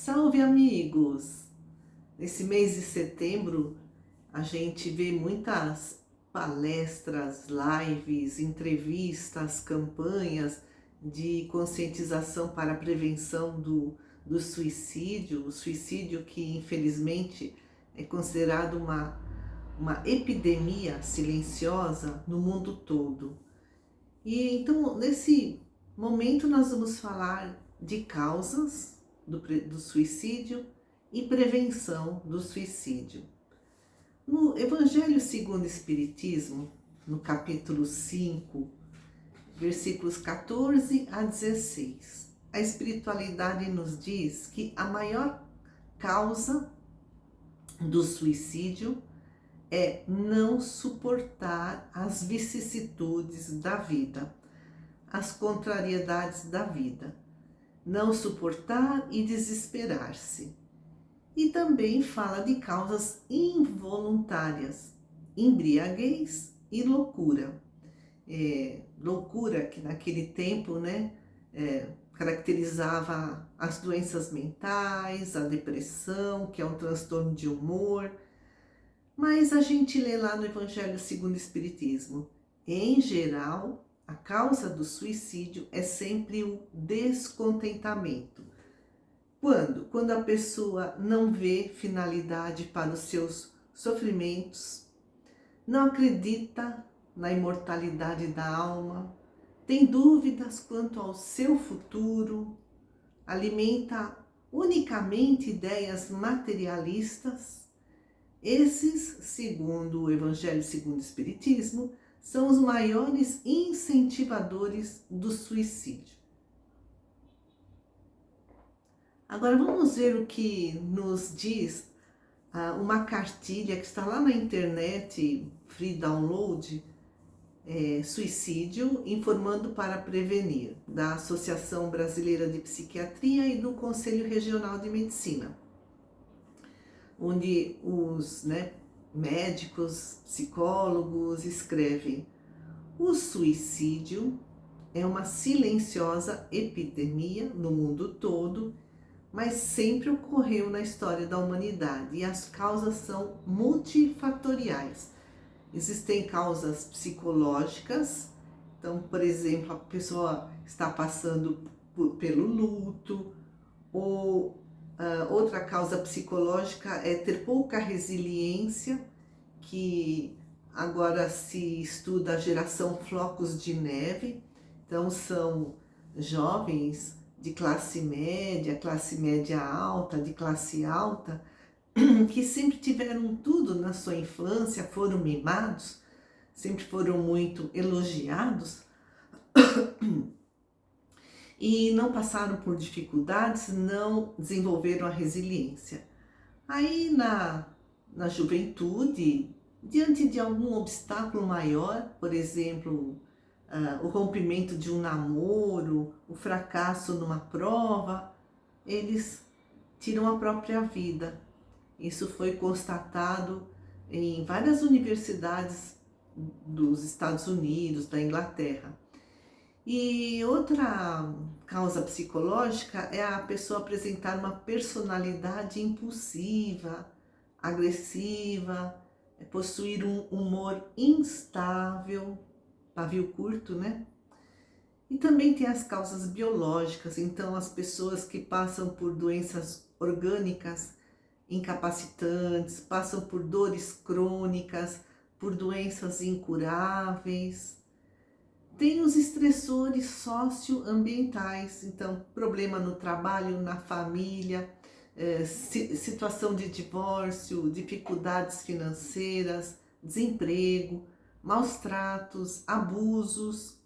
Salve, amigos! Nesse mês de setembro, a gente vê muitas palestras, lives, entrevistas, campanhas de conscientização para a prevenção do suicídio, o suicídio que infelizmente é considerado uma epidemia silenciosa no mundo todo. E então, nesse momento, nós vamos falar de causas do suicídio e prevenção do suicídio. No Evangelho segundo o Espiritismo, no capítulo 5, versículos 14 a 16, a espiritualidade nos diz que a maior causa do suicídio é não suportar as vicissitudes da vida, as contrariedades da vida, não suportar e desesperar-se. E também fala de causas involuntárias, embriaguez e loucura. Loucura que naquele tempo, caracterizava as doenças mentais, a depressão, que é um transtorno de humor. Mas a gente lê lá no Evangelho segundo o Espiritismo, em geral, a causa do suicídio é sempre o descontentamento. Quando? Quando a pessoa não vê finalidade para os seus sofrimentos, não acredita na imortalidade da alma, tem dúvidas quanto ao seu futuro, alimenta unicamente ideias materialistas. Esses, segundo o Evangelho segundo o Espiritismo, são os maiores incentivadores do suicídio. Agora vamos ver o que nos diz uma cartilha que está lá na internet, free download, suicídio, informando para prevenir, da Associação Brasileira de Psiquiatria e do Conselho Regional de Medicina, onde os médicos, psicólogos escrevem: o suicídio é uma silenciosa epidemia no mundo todo, mas sempre ocorreu na história da humanidade e as causas são multifatoriais. Existem causas psicológicas, então, por exemplo, a pessoa está passando pelo luto, ou outra causa psicológica é ter pouca resiliência, que agora se estuda a geração flocos de neve. Então são jovens de classe média alta, de classe alta, que sempre tiveram tudo na sua infância, foram mimados, sempre foram muito elogiados, e não passaram por dificuldades, não desenvolveram a resiliência. Aí na juventude, diante de algum obstáculo maior, por exemplo, o rompimento de um namoro, o fracasso numa prova, eles tiram a própria vida. Isso foi constatado em várias universidades dos Estados Unidos, da Inglaterra. E outra causa psicológica é a pessoa apresentar uma personalidade impulsiva, agressiva, possuir um humor instável, pavio curto, E também tem as causas biológicas, então as pessoas que passam por doenças orgânicas incapacitantes, passam por dores crônicas, por doenças incuráveis. Tem os estressores socioambientais, então problema no trabalho, na família, situação de divórcio, dificuldades financeiras, desemprego, maus tratos, abusos.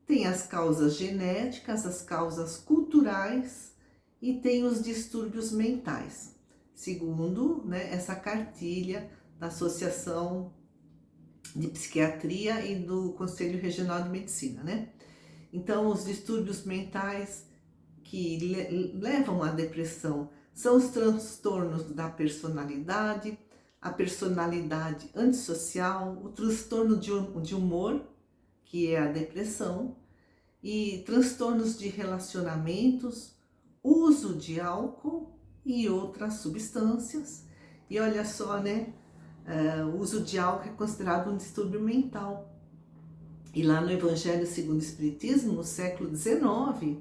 Tem as causas genéticas, as causas culturais e tem os distúrbios mentais, segundo essa cartilha da Associação de Psiquiatria e do Conselho Regional de Medicina, Então, os distúrbios mentais que levam à depressão são os transtornos da personalidade, a personalidade antissocial, o transtorno de humor, que é a depressão, e transtornos de relacionamentos, uso de álcool e outras substâncias. E olha só, né? O uso de álcool é considerado um distúrbio mental. E lá no Evangelho segundo o Espiritismo, no século XIX,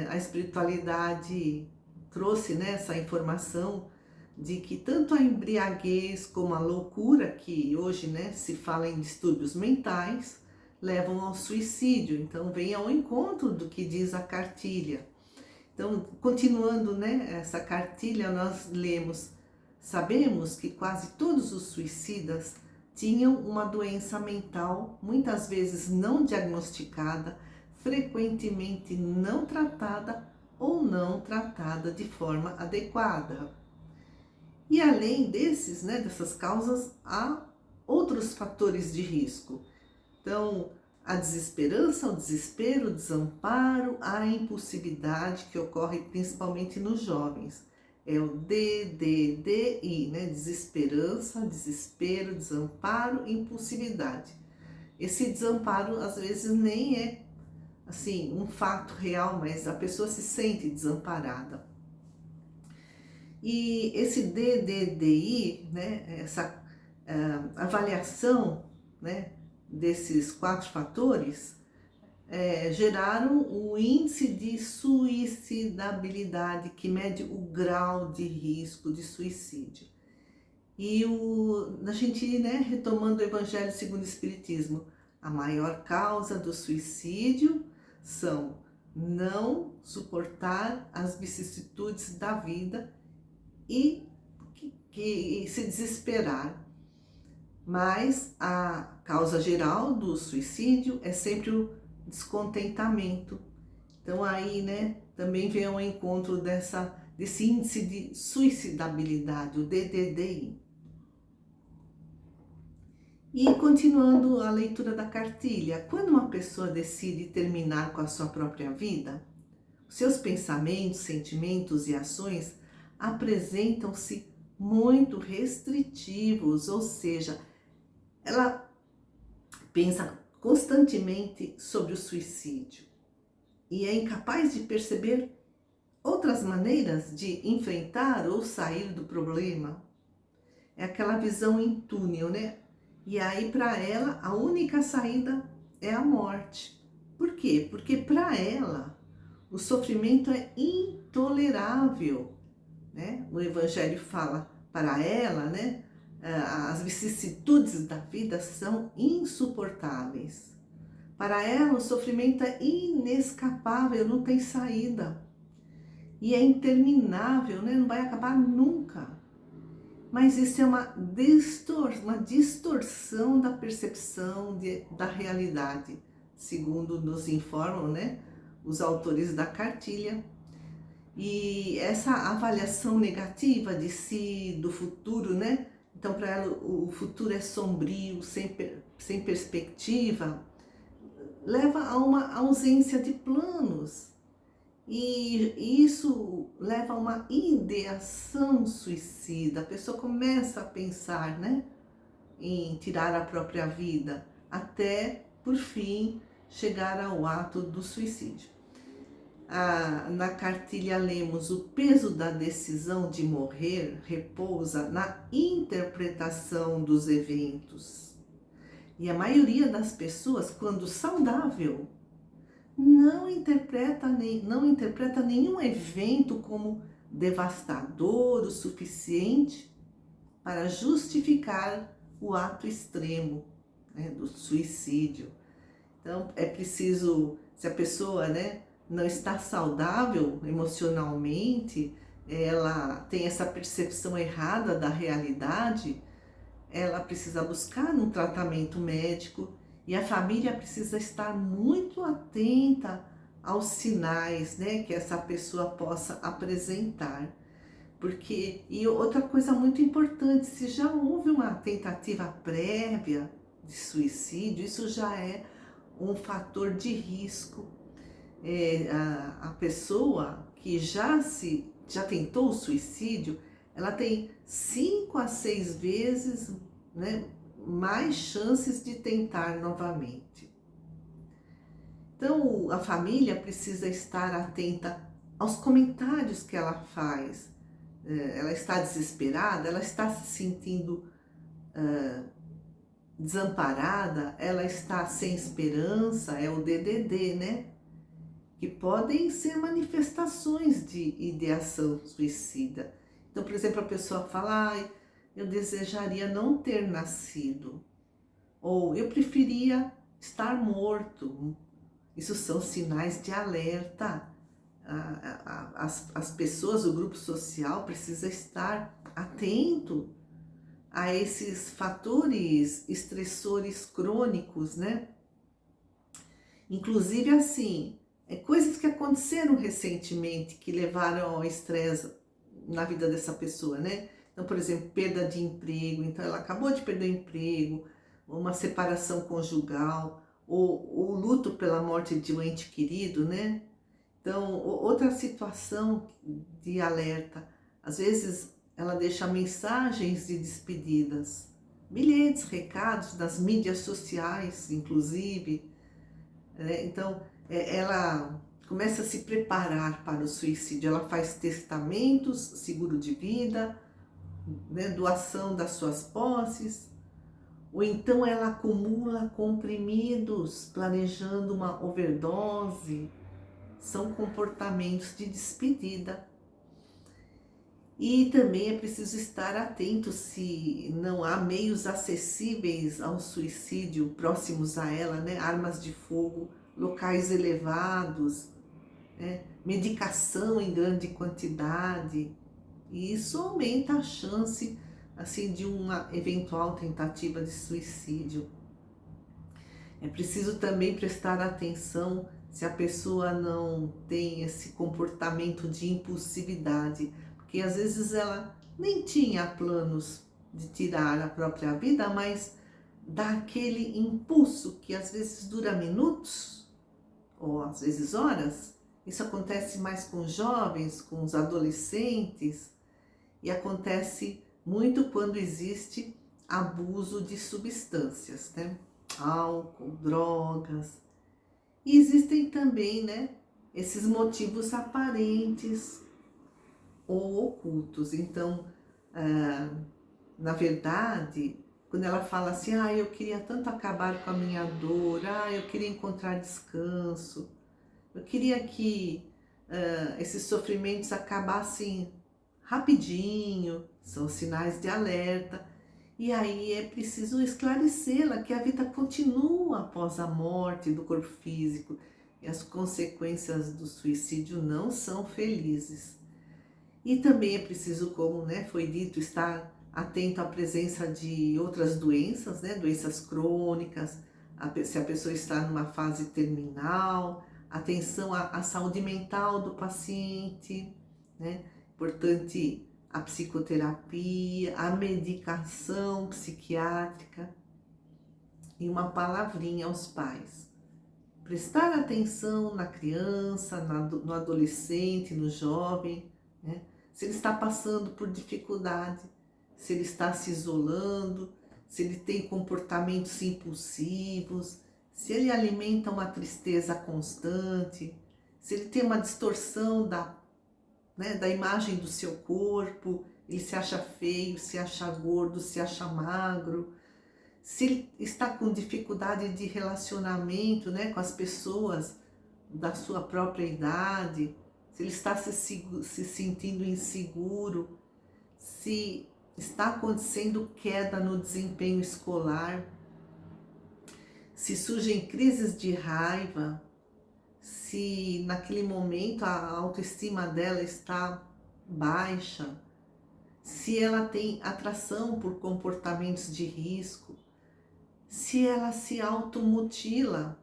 a espiritualidade trouxe, né, essa informação de que tanto a embriaguez como a loucura, que hoje, né, se fala em distúrbios mentais, levam ao suicídio. Então vem ao encontro do que diz a cartilha. Então, continuando, né, essa cartilha, nós lemos: sabemos que quase todos os suicidas tinham uma doença mental, muitas vezes não diagnosticada, frequentemente não tratada ou não tratada de forma adequada. E além desses, né, dessas causas, há outros fatores de risco. Então, a desesperança, o desespero, o desamparo, a impulsividade que ocorre principalmente nos jovens. É o DDDI, né? Desesperança, desespero, desamparo, impulsividade. Esse desamparo às vezes nem é assim um fato real, mas a pessoa se sente desamparada. E esse DDDI, né? Essa avaliação, né, desses 4 fatores geraram o índice de suicidabilidade, que mede o grau de risco de suicídio. E a gente, né, retomando o Evangelho segundo o Espiritismo, a maior causa do suicídio são não suportar as vicissitudes da vida e se desesperar. Mas a causa geral do suicídio é sempre o descontentamento. Então aí, né, também vem ao encontro desse índice de suicidabilidade, o DDDI. E continuando a leitura da cartilha, quando uma pessoa decide terminar com a sua própria vida, seus pensamentos, sentimentos e ações apresentam-se muito restritivos, ou seja, ela pensa constantemente sobre o suicídio e é incapaz de perceber outras maneiras de enfrentar ou sair do problema. É aquela visão em túnel, né? E aí, para ela, a única saída é a morte. Por quê? Porque para ela, o sofrimento é intolerável, né? O Evangelho fala para ela, né? As vicissitudes da vida são insuportáveis. Para ela, o sofrimento é inescapável, não tem saída. E é interminável, né? Não vai acabar nunca. Mas isso é uma distorção da percepção da realidade, segundo nos informam, né, os autores da cartilha. E essa avaliação negativa de si, do futuro, né? Então, para ela, o futuro é sombrio, sem perspectiva, leva a uma ausência de planos. E isso leva a uma ideação suicida. A pessoa começa a pensar, né, em tirar a própria vida, até, por fim, chegar ao ato do suicídio. Na cartilha lemos: o peso da decisão de morrer repousa na interpretação dos eventos. E a maioria das pessoas, quando saudável, não interpreta nenhum evento como devastador o suficiente para justificar o ato extremo, né, do suicídio. Então, é preciso, se a pessoa, né, não está saudável emocionalmente, ela tem essa percepção errada da realidade, ela precisa buscar um tratamento médico e a família precisa estar muito atenta aos sinais, né, que essa pessoa possa apresentar. Porque, e outra coisa muito importante, se já houve uma tentativa prévia de suicídio, isso já é um fator de risco. A pessoa que já tentou o suicídio, ela tem 5 a 6 vezes, né, mais chances de tentar novamente. Então, a família precisa estar atenta aos comentários que ela faz. Ela está desesperada, ela está se sentindo desamparada, ela está sem esperança, é o DDD, né? Que podem ser manifestações de ideação suicida. Então, por exemplo, a pessoa fala, eu desejaria não ter nascido, ou eu preferia estar morto. Isso são sinais de alerta. As pessoas, o grupo social precisa estar atento a esses fatores estressores crônicos, né? Inclusive, assim, coisas que aconteceram recentemente que levaram ao estresse na vida dessa pessoa, né? Então, por exemplo, perda de emprego. Então, ela acabou de perder o emprego, uma separação conjugal, ou luto pela morte de um ente querido, né? Então, outra situação de alerta. Às vezes, ela deixa mensagens de despedidas, bilhetes, recados nas mídias sociais, inclusive. Então, ela começa a se preparar para o suicídio. Ela faz testamentos, seguro de vida, né, doação das suas posses, ou então ela acumula comprimidos, planejando uma overdose. São comportamentos de despedida. E também é preciso estar atento se não há meios acessíveis ao suicídio próximos a ela, né? Armas de fogo, locais elevados, né? Medicação em grande quantidade. E isso aumenta a chance assim, de uma eventual tentativa de suicídio. É preciso também prestar atenção se a pessoa não tem esse comportamento de impulsividade, porque às vezes ela nem tinha planos de tirar a própria vida, mas dá aquele impulso que às vezes dura minutos, ou às vezes horas. Isso acontece mais com os jovens, com os adolescentes, e acontece muito quando existe abuso de substâncias, né? Álcool, drogas. E existem também, né, esses motivos aparentes ou ocultos. Então, na verdade, quando ela fala assim, eu queria tanto acabar com a minha dor, eu queria encontrar descanso, eu queria que esses sofrimentos acabassem rapidinho, são sinais de alerta. E aí é preciso esclarecê-la que a vida continua após a morte do corpo físico e as consequências do suicídio não são felizes. E também é preciso, como foi dito, estar atento à presença de outras doenças, doenças crônicas, se a pessoa está numa fase terminal, atenção à saúde mental do paciente, Importante a psicoterapia, a medicação psiquiátrica e uma palavrinha aos pais. Prestar atenção na criança, no adolescente, no jovem, se ele está passando por dificuldade, se ele está se isolando, se ele tem comportamentos impulsivos, se ele alimenta uma tristeza constante, se ele tem uma distorção da imagem do seu corpo, ele se acha feio, se acha gordo, se acha magro, se ele está com dificuldade de relacionamento com as pessoas da sua própria idade, se ele está se sentindo inseguro, se está acontecendo queda no desempenho escolar, se surgem crises de raiva, se naquele momento a autoestima dela está baixa, se ela tem atração por comportamentos de risco, se ela se automutila,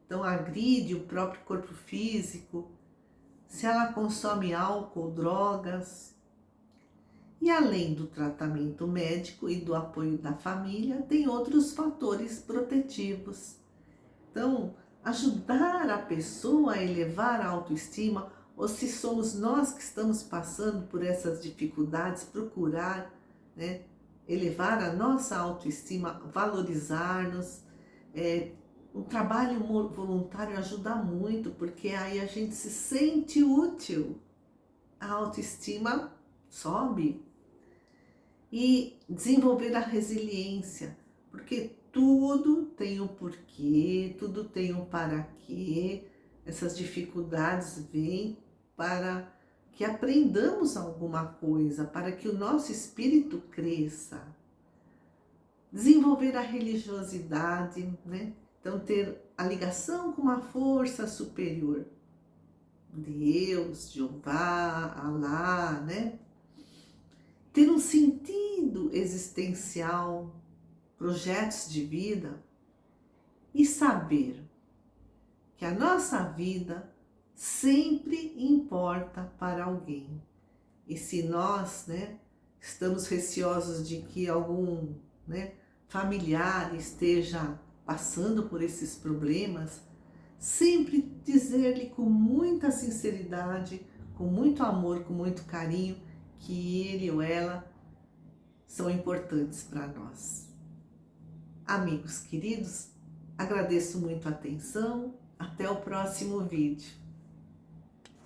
então agride o próprio corpo físico, se ela consome álcool, drogas. E além do tratamento médico e do apoio da família, tem outros fatores protetivos. Então, ajudar a pessoa a elevar a autoestima, ou se somos nós que estamos passando por essas dificuldades, procurar elevar a nossa autoestima, valorizar-nos, O trabalho voluntário ajuda muito, porque aí a gente se sente útil, a autoestima sobe. E desenvolver a resiliência, porque tudo tem um porquê, tudo tem um para quê. Essas dificuldades vêm para que aprendamos alguma coisa, para que o nosso espírito cresça. Desenvolver a religiosidade, né? Então, ter a ligação com uma força superior. Deus, Jeová, Alá, né? Ter um sentido existencial, projetos de vida e saber que a nossa vida sempre importa para alguém. E se nós, né, estamos receosos de que algum, né, familiar esteja passando por esses problemas, sempre dizer-lhe com muita sinceridade, com muito amor, com muito carinho, que ele ou ela são importantes para nós. Amigos queridos, agradeço muito a atenção. Até o próximo vídeo.